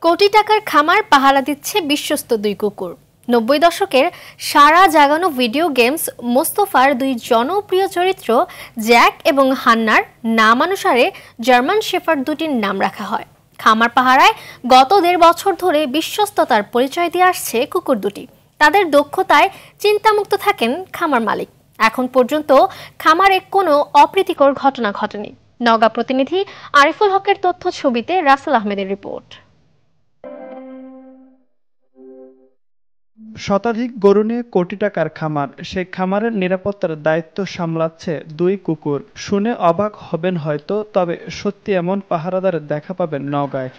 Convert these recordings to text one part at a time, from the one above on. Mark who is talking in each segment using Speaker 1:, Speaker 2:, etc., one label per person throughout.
Speaker 1: কোটি টাকার খামার পাহারা দিচ্ছে বিশ্বস্ত দুই কুকুর। ৯০ দশকের সারা জাগানো ভিডিও গেমস মোস্তফার দুই জনপ্রিয় চরিত্র জ্যাক এবং হান্নার নামানুসারে জার্মান শেফার্ড দুটির নাম রাখা হয়। খামার পাহারায় গত ১.৫ বছর ধরে বিশ্বস্ততার পরিচয় দিয়ে আসছে কুকুর দুটি। তাদের দক্ষতায় চিন্তামুক্ত থাকেন খামার মালিক। এখন পর্যন্ত খামারে কোনো অপ্রীতিকর ঘটনা ঘটেনি। নওগাঁ প্রতিনিধি আরিফুল হকের তথ্য ছবিতে রাসেল আহমেদের রিপোর্ট।
Speaker 2: শতাধিক গরু নিয়ে কোটি টাকার খামার, সেই খামারের নিরাপত্তার দায়িত্ব সামলাচ্ছে দুই কুকুর। শুনে অবাক হবেন হয়তো, তবে সত্যি এমন পাহারাদারের দেখা পাবেন নওগাঁয়।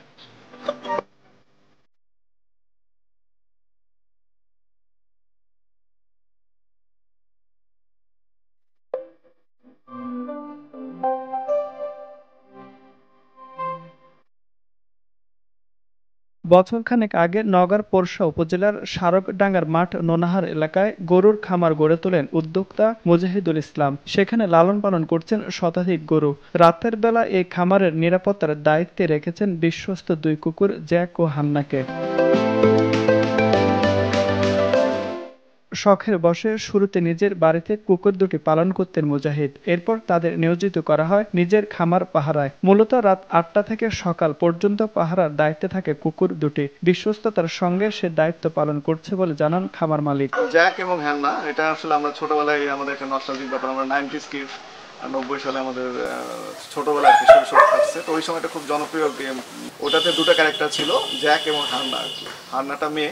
Speaker 2: বছরখানেক আগে নওগাঁর পোরশা উপজেলার স্মারকডাঙ্গার মাঠ নোনাহার এলাকায় গরুর খামার গড়ে তোলেন উদ্যোক্তা মুজাহিদুল ইসলাম। সেখানে লালন পালন করছেন শতাধিক গরু। রাতের বেলা এই খামারের নিরাপত্তার দায়িত্বে রেখেছেন বিশ্বস্ত দুই কুকুর জ্যাক ও হান্নাকে। শখের বশে শুরুতে নিজের বাড়িতে কুকুর দুটি পালন করতেন মুজাহিদ। এরপর তাদের নিয়োজিত করা হয় নিজের খামার পাহারায়। মূলত রাত ৮টা থেকে সকাল পর্যন্ত পাহারার দায়িত্বে থাকে কুকুর দুটি। বিশ্বস্ততার সঙ্গে সে দায়িত্ব পালন করছে বলে জানান খামার মালিক।
Speaker 3: জ্যাক এবং হান্না, এটা আসলে আমরা ছোটবেলায় আমাদের একটা নস্টালজিক ব্যাপার। আমরা 90s কিড, 90 সালে আমাদের ছোটবেলায় শৈশব কাটছে। তো ওই সময়টা খুব জনপ্রিয় গেম। ওটাতে দুটো ক্যারেক্টার ছিল, জ্যাক এবং হান্না। হান্নাটা মেয়ে,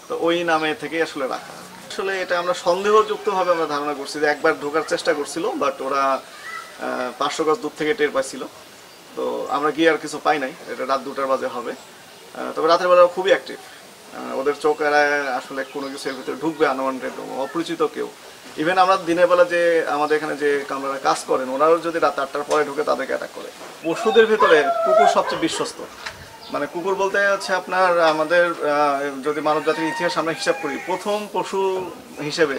Speaker 3: তো ওই নামে থেকেই আসলে রাখা। আসলে এটা আমরা সন্দেহযুক্তভাবে আমরা ধারণা করছি যে একবার ঢোকার চেষ্টা করছিল, বাট ওরা 500 গজ দূর থেকে টের পাইছিল। তো আমরা গিয়ে আর কিছু পাই নাই। এটা রাত 2টার বাজে হবে। তবে রাতের বেলা খুবই অ্যাক্টিভ। ওদের চোখ এড়ায় আসলে কোনো কিছুর ভিতরে ঢুকবে আনওয়ান্টেড, অপরিচিত কেউ। ইভেন আমরা দিনের বেলা যে আমাদের এখানে যে কামরারা কাজ করেন, ওনারাও যদি রাত 8টার পরে ঢুকে তাদেরকে অ্যাটাক করে। পশুদের ভিতরে কুকুর সবচেয়ে বিশ্বস্ত। মানে কুকুর বলতে হচ্ছে আপনার আমাদের যদি মানব জাতির ইতিহাস আমরা হিসাব করি, প্রথম পশু হিসেবে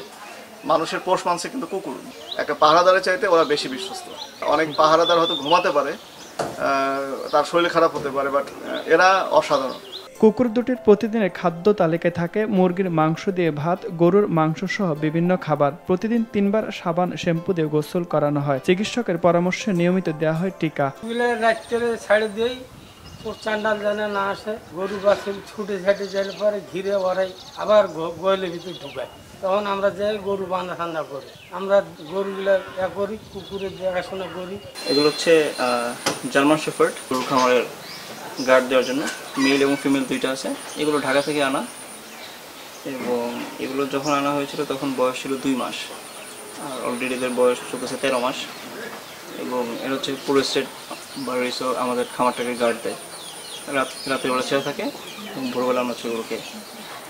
Speaker 3: মানুষের পোষ মানছে কিন্তু কুকুর। একটা পাহারাদারের চাইতে ওরা বেশি বিশ্বস্ত। অনেক পাহারাদার হয়তো ঘুমাতে পারে, তার শরীর খারাপ হতে পারে, বাট এরা অসাধারণ।
Speaker 2: কুকুর দুটির প্রতিদিনের খাদ্য তালিকায় থাকে মুরগির মাংস দিয়ে ভাত, গরুর মাংস সহ বিভিন্ন খাবার। প্রতিদিন 3 বার সাবান শ্যাম্পু দিয়ে গোসল করানো হয়। চিকিৎসকের পরামর্শে নিয়মিত দেওয়া হয় টিকা।
Speaker 4: চান্ডাল জানে না আসে, গরু বাছুর ছুটে ছাটে যাইলে পরে ঘিরে ওরাই আবার গোয়ালের ভিতরে ঢুকায়। তখন আমরা যাই গরু বাঁধা ঠান্ডা করি। আমরা গরুগুলো করি, কুকুরের দেখাশোনা করি।
Speaker 5: এগুলো হচ্ছে জার্মান শেফার্ড, গরু খামারের গার্ড দেওয়ার জন্য। মেল এবং ফিমেল দুইটা আছে। এগুলো ঢাকা থেকে আনা, এবং এগুলো যখন আনা হয়েছিল তখন বয়স ছিল 2 মাস, আর অলরেডি এদের বয়স চলতেছে 13 মাস। এবং এর হচ্ছে পুরো স্টেট বা রেসও আমাদের খামারটাকে গার্ড দেয়। রাতের বেলা ছেড়ে থাকে এবং ভোরবেলা আমরা সেগুলোকে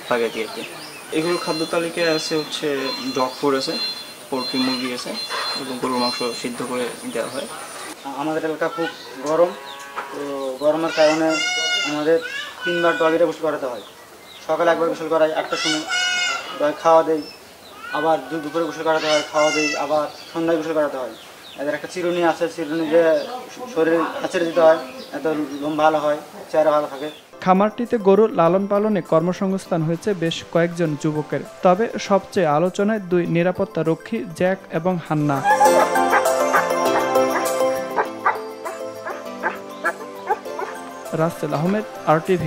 Speaker 5: লাগাই দিয়ে দিই। এগুলোর খাদ্য তালিকায় আছে হচ্ছে ডগ ফুড আছে, পোলট্রি মুরগি আছে, এবং গরুর মাংস সিদ্ধ করে দেওয়া হয়।
Speaker 4: আমাদের এলাকা খুব গরম, তো গরমের কারণে আমাদের 3 বার ডগিরে গোসল করাতে হয়। সকালে একবার গোসল করাই, 8টার সময় ডগ খাওয়া দেই, আবার দুপুরে গোসল করাতে হয়, খাওয়া দেই, আবার সন্ধ্যায় গোসল করাতে হয়। এদের একটা চিরুনি আছে, চিরুনি যে শরীর হাঁচড়ে দিতে হয়, এত লোম ভালো হয়, চেহারা ভালো থাকে।
Speaker 2: খামারটিতে গরু লালন পালনে কর্মসংস্থান হয়েছে বেশ কয়েকজন যুবকের। তবে সবচেয়ে আলোচনায় 2 নিরাপত্তা রক্ষী জ্যাক এবং হান্না। রাসেল আহমেদ, RTV।